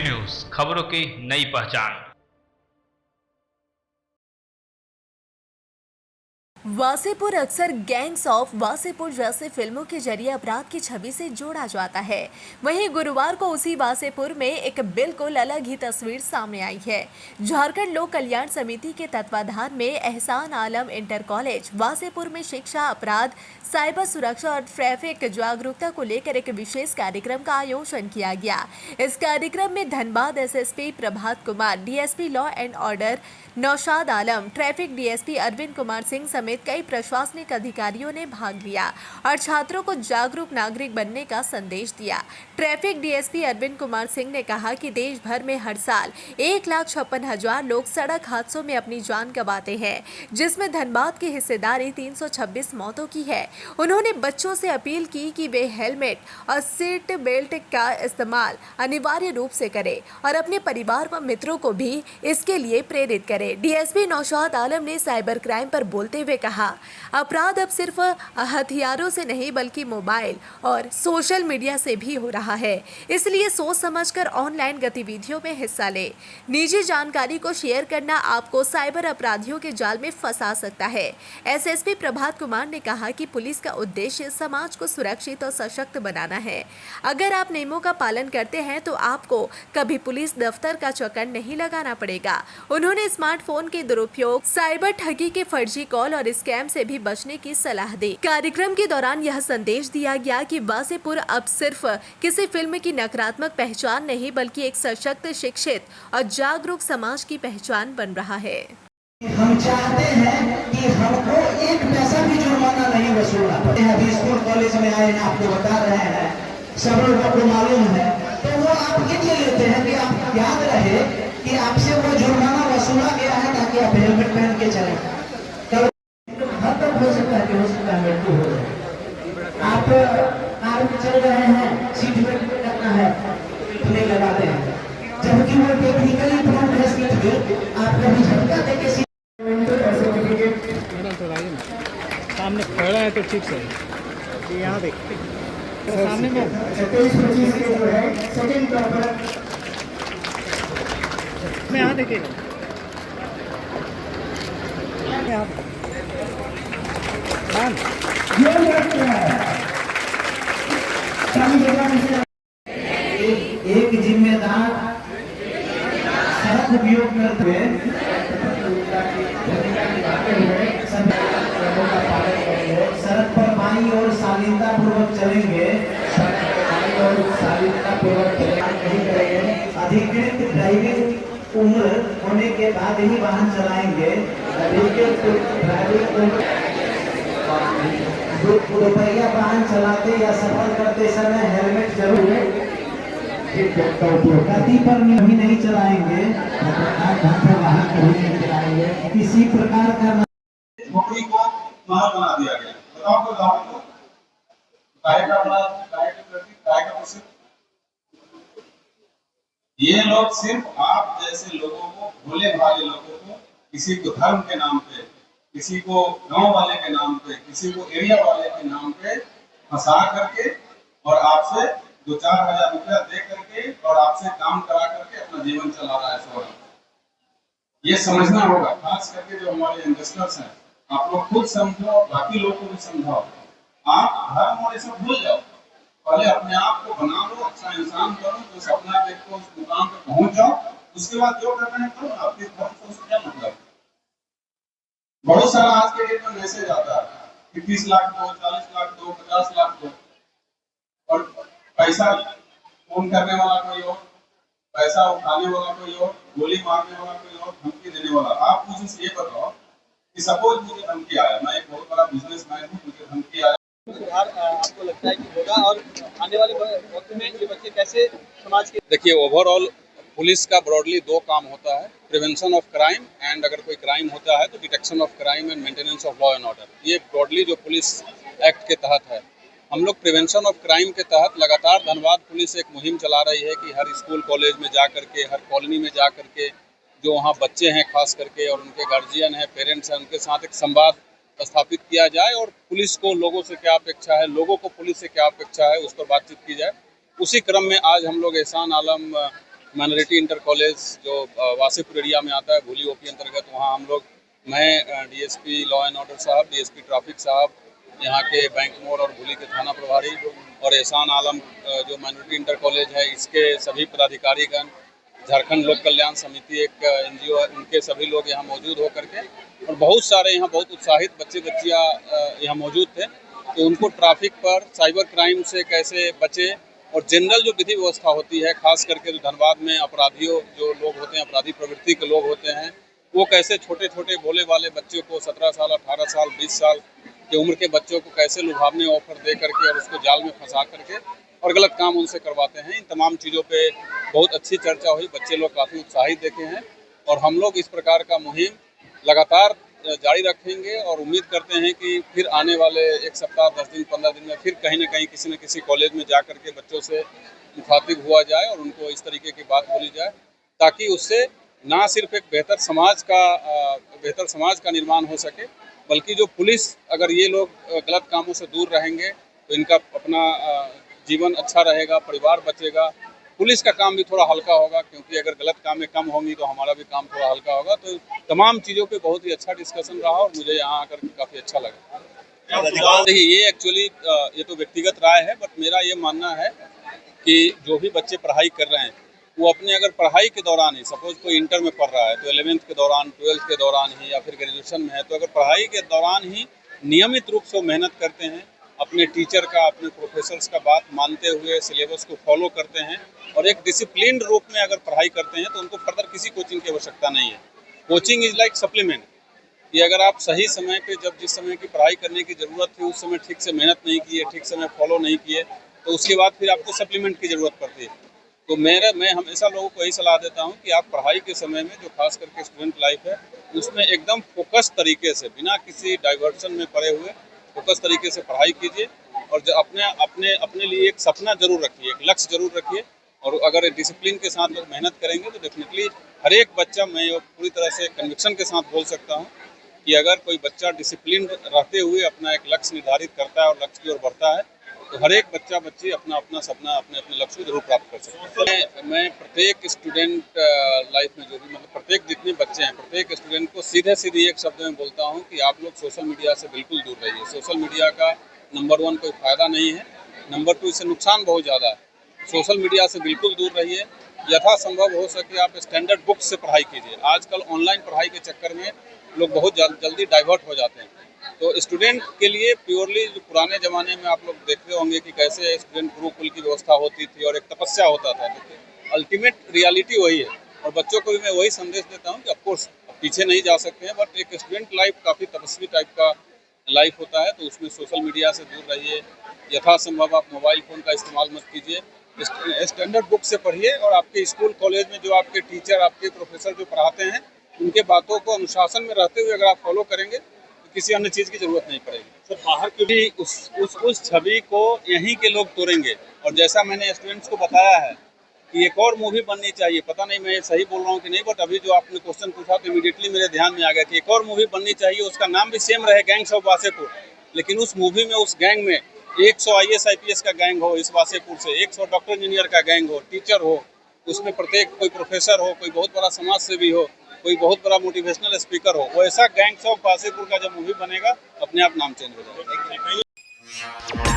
News, खबरों की नई पहचान। वासेपुर अक्सर गैंग्स ऑफ वासेपुर जैसे फिल्मों के जरिए अपराध की छवि से जोड़ा जाता है। वहीं गुरुवार को उसी वासेपुर में एक बिल्कुल अलग ही तस्वीर सामने आई है। झारखंड लोक कल्याण समिति के तत्वाधान में एहसान आलम इंटर कॉलेज वासेपुर में शिक्षा, अपराध, साइबर सुरक्षा और ट्रैफिक जागरूकता को लेकर एक विशेष कार्यक्रम का आयोजन किया गया। इस कार्यक्रम में Dhanbad SSP Prabhat Kumar, DSP law and order Naushad Alam, traffic DSP Arvind Kumar Singh समेत कई प्रशासनिक अधिकारियों ने भाग लिया और छात्रों को जागरूक नागरिक बनने का संदेश दिया। ट्रैफिक डीएसपी अरविंद कुमार सिंह ने कहा कि देश भर में हर साल 1,56,000 लोग सड़क हादसों में अपनी जान गंवाते हैं, जिसमें धनबाद की हिस्सेदारी 326 मौतों की है। उन्होंने बच्चों से अपील की कि वे हेलमेट और सीट बेल्ट का इस्तेमाल अनिवार्य रूप से करें और अपने परिवार व मित्रों को भी इसके लिए प्रेरित करें। डीएसपी नौशाद आलम ने साइबर क्राइम पर बोलते हुए कहा, अपराध अब सिर्फ हथियारों से नहीं बल्कि मोबाइल और सोशल मीडिया से भी हो रहा है, इसलिए सोच समझकर ऑनलाइन गतिविधियों में हिस्सा ले। निजी जानकारी को शेयर करना आपको साइबर अपराधियों के जाल में फंसा सकता है। एसएसपी प्रभात कुमार ने कहा कि पुलिस का उद्देश्य समाज को सुरक्षित और सशक्त बनाना है। अगर आप नियमों का पालन करते हैं तो आपको कभी पुलिस दफ्तर का चक्कर नहीं लगाना पड़ेगा। उन्होंने स्मार्टफोन के दुरुपयोग, साइबर ठगी के फर्जी कॉल और स्कैम से भी बचने की सलाह दी। कार्यक्रम के दौरान यह संदेश दिया गया कि वासेपुर अब सिर्फ किसी फिल्म की नकारात्मक पहचान नहीं बल्कि एक सशक्त, शिक्षित और जागरूक समाज की पहचान बन रहा है। हम चाहते हैं कि हमको एक पैसा भी जुर्माना नहीं वसूलना पड़े। अभी स्कूल कॉलेज में आए हैं, आपको बता रहे हैं, सब लोगों को मालूम है, तो वो आप ये लेते हैं कि आप याद रहे कि आपसे वो जुर्माना वसूला गया है ताकि आप हेलमेट पहन के चले। हद तक हो सकता है कि हो सकता है मृत्यु हो जाए। आप कार में चल रहे हैं, सीट बेल्ट करना है, नहीं लगाते हैं, जबकि वो टेक्निकली प्रूफ है सीट बेल्ट। आप कभी झटका देके सामने खड़ा है तो ठीक से यहाँ देखते सामने में 27-25 के जो है सेकंड प्रॉपर मैं यहाँ देखेगा एक जिम्मेदार सड़क उपयोग करते हुए सड़क पर बाईं और शालीनता पूर्वक चलेंगे, नहीं करेंगे। अधिकृत ड्राइविंग उम्र होने के बाद ही वाहन चलाएंगे। दोपहिया वाहन चलाते या सफर करते समय हेलमेट जरूर गति पर भी नहीं चलाएंगे, वाहन कभी नहीं चलाएंगे। किसी प्रकार का नौकरी को महल बना दिया गया। बताओ तो गाँव को काय का प्रति काय का प्रसिद्ध। ये लोग सिर्फ आप जैसे लोगों को, भोले भाले लोगों को, किसी को धर्म के नाम पे, किसी को गांव वाले के नाम पे, किसी को एरिया वाले के नाम पे फंसा करके और आपसे 2-4 हजार रुपया दे करके और आपसे काम करा करके अपना जीवन चला रहा है। सवाल ये समझना होगा, खास करके जो हमारे इन्वेस्टर्स हैं, आप लोग खुद समझो और बाकी लोगों को भी समझाओ। आप धर्म और ये सब भूल जाओ, पहले अपने आप को बना लो, अच्छा इंसान बनो, जो सपना देखो उस मुकाम पे पहुंच जाओ, उसके बाद जो करना है करो। आपके धर्म से उससे क्या मतलब। बहुत सारा आज के डेट में मैसेज आता है कि 30 लाख दो, 40 लाख दो, 50 लाख दो, और पैसा फोन करने वाला कोई और, पैसा उठाने वाला कोई और, गोली मारने वाला कोई और, धमकी देने वाला। आप मुझे ये बताओ कि सपोज मुझे धमकी आया, मैं एक बहुत बड़ा बिजनेसमैन हूँ, मुझे धमकी आया, आपको लगता है कि होगा और आने वाले वक्त में ये बच्चे कैसे समाज के। देखिए, ओवरऑल पुलिस का ब्रॉडली 2 काम होता है, प्रिवेंशन ऑफ क्राइम एंड अगर कोई क्राइम होता है तो detection of crime and maintenance of law and order. ये ब्रॉडली जो पुलिस एक्ट के तहत है। हम लोग प्रिवेंशन ऑफ क्राइम के तहत लगातार धनबाद पुलिस एक मुहिम चला रही है कि हर स्कूल कॉलेज में जा करके, हर कॉलोनी में जा करके, जो वहाँ बच्चे हैं खास करके और उनके गार्जियन हैं, पेरेंट्स हैं, उनके साथ एक संवाद स्थापित किया जाए और पुलिस को लोगों से क्या अपेक्षा है, लोगों को पुलिस से क्या अपेक्षा है, उस पर बातचीत की जाए। उसी क्रम में आज हम लोग एहसान आलम माइनॉरिटी इंटर कॉलेज जो वासेपुर एरिया में आता है, भूली ओपी अंतर्गत, वहाँ हम लोग, मैं डीएसपी लॉ एंड ऑर्डर साहब, डीएसपी ट्रैफिक साहब, यहाँ के बैंक मोड़ और भूली के थाना प्रभारी और एहसान आलम जो माइनॉरिटी इंटर कॉलेज है, इसके सभी पदाधिकारीगण, झारखंड लोक कल्याण समिति एक NGO है, उनके सभी लोग यहाँ मौजूद होकर के, और बहुत सारे यहाँ बहुत उत्साहित बच्चे बच्चियाँ यहाँ मौजूद थे। तो उनको ट्रैफिक पर, साइबर क्राइम से कैसे बचे, और जनरल जो विधि व्यवस्था होती है, खास करके जो धनबाद में अपराधियों जो लोग होते हैं, अपराधी प्रवृत्ति के लोग होते हैं, वो कैसे छोटे छोटे भोले वाले बच्चों को 17 साल, 18 साल, 20 साल की उम्र के बच्चों को कैसे लुभावने ऑफर दे करके और उसको जाल में फंसा करके और गलत काम उनसे करवाते हैं। इन तमाम चीज़ों पे बहुत अच्छी चर्चा हुई, बच्चे लोग काफ़ी उत्साहित देखे हैं, और हम लोग इस प्रकार का मुहिम लगातार जारी रखेंगे और उम्मीद करते हैं कि फिर आने वाले 1 सप्ताह, 10 दिन, 15 दिन में फिर कहीं न कहीं किसी न किसी कॉलेज में जा करके बच्चों से मुखातिब हुआ जाए और उनको इस तरीके की बात बोली जाए, ताकि उससे ना सिर्फ एक बेहतर समाज का निर्माण हो सके, बल्कि जो पुलिस, अगर ये लोग गलत कामों से दूर रहेंगे तो इनका अपना जीवन अच्छा रहेगा, परिवार बचेगा, पुलिस का काम भी थोड़ा हल्का होगा, क्योंकि अगर गलत कामें कम होंगी तो हमारा भी काम थोड़ा हल्का होगा। तो तमाम चीज़ों पे बहुत ही अच्छा डिस्कशन रहा और मुझे यहाँ आकर काफ़ी अच्छा लगा। देखिए, ये एक्चुअली ये तो व्यक्तिगत राय है, बट मेरा ये मानना है कि जो भी बच्चे पढ़ाई कर रहे हैं वो अपने, अगर पढ़ाई के दौरान ही, सपोज कोई इंटर में पढ़ रहा है तो 11th के दौरान, 12th के दौरान ही, या फिर ग्रेजुएशन में है, तो अगर पढ़ाई के दौरान ही नियमित रूप से मेहनत करते हैं, अपने टीचर का, अपने प्रोफेसर्स का बात मानते हुए सिलेबस को फॉलो करते हैं और एक डिसिप्लिन रूप में अगर पढ़ाई करते हैं, तो उनको फर्दर किसी कोचिंग की आवश्यकता नहीं है। Coaching is like supplement. ये अगर आप सही समय पे, जब जिस समय की पढ़ाई करने की ज़रूरत थी उस समय ठीक से मेहनत नहीं किए, ठीक समय फॉलो नहीं किए, तो उसके बाद फिर आपको सप्लीमेंट की ज़रूरत पड़ती है। तो मैं हमेशा लोगों को यही सलाह देता हूं कि आप पढ़ाई के समय में, जो खास करके स्टूडेंट लाइफ है, उसमें एकदम फोकस तरीके से, बिना किसी डाइवर्सन में पड़े हुए फोकस तरीके से पढ़ाई कीजिए, और जो अपने लिए एक सपना जरूर रखिए, एक लक्ष्य जरूर रखिए, और अगर डिसिप्लिन के साथ लोग मेहनत करेंगे तो डेफिनेटली हर एक बच्चा, मैं पूरी तरह से कन्विक्शन के साथ बोल सकता हूँ कि अगर कोई बच्चा डिसिप्लिन रहते हुए अपना एक लक्ष्य निर्धारित करता है और लक्ष्य की ओर बढ़ता है, तो हर एक बच्चा बच्ची अपना अपना सपना, अपने अपने लक्ष्य को जरूर प्राप्त कर सकते हैं। मैं प्रत्येक स्टूडेंट लाइफ में, जो भी मतलब प्रत्येक जितने बच्चे हैं, प्रत्येक स्टूडेंट को सीधे एक शब्द में बोलता हूं कि आप लोग सोशल मीडिया से बिल्कुल दूर रहिए। सोशल मीडिया का नंबर 1 कोई फ़ायदा नहीं है, नंबर 2 इससे नुकसान बहुत ज़्यादा है। सोशल मीडिया से बिल्कुल दूर रहिए, यथासंभव हो सके आप स्टैंडर्ड बुक से पढ़ाई कीजिए। आजकल ऑनलाइन पढ़ाई के चक्कर में लोग बहुत जल्दी डाइवर्ट हो जाते हैं। तो स्टूडेंट के लिए प्योरली, जो पुराने ज़माने में आप लोग देख रहे होंगे कि कैसे स्टूडेंट गुरुकुल की व्यवस्था होती थी और एक तपस्या होता था, तो अल्टीमेट रियलिटी वही है। और बच्चों को भी मैं वही संदेश देता हूँ कि ऑफकोर्स पीछे नहीं जा सकते हैं, बट एक स्टूडेंट लाइफ काफ़ी तपस्वी टाइप का लाइफ होता है, तो उसमें सोशल मीडिया से दूर रहिए। यथासंभव आप मोबाइल फ़ोन का इस्तेमाल मत कीजिए, स्टैंडर्ड बुक से पढ़िए, और आपके स्कूल कॉलेज में जो आपके टीचर, आपके प्रोफेसर जो पढ़ाते हैं, उनके बातों को अनुशासन में रहते हुए अगर आप फॉलो करेंगे तो किसी अन्य चीज़ की ज़रूरत नहीं पड़ेगी। तो बाहर की भी उस छवि को यहीं के लोग तोड़ेंगे। और जैसा मैंने स्टूडेंट्स को बताया है कि एक और मूवी बननी चाहिए, पता नहीं मैं सही बोल रहा हूँ कि नहीं, बट अभी जो आपने क्वेश्चन पूछा तो इमीडिएटली मेरे ध्यान में आ गया कि एक और मूवी बननी चाहिए, उसका नाम भी सेम रहे, गैंग्स ऑफ वासेपुर, लेकिन उस मूवी में, उस गैंग में 100 IAS IPS का गैंग हो इस वासेपुर से, 100 डॉक्टर इंजीनियर का गैंग हो, टीचर हो, उसमें प्रत्येक कोई प्रोफेसर हो, कोई बहुत बड़ा समाज सेवी हो, कोई बहुत बड़ा मोटिवेशनल स्पीकर हो, वो ऐसा गैंग्स ऑफ वासेपुर का जब मूवी बनेगा, अपने आप नाम चेंज हो जाएगा।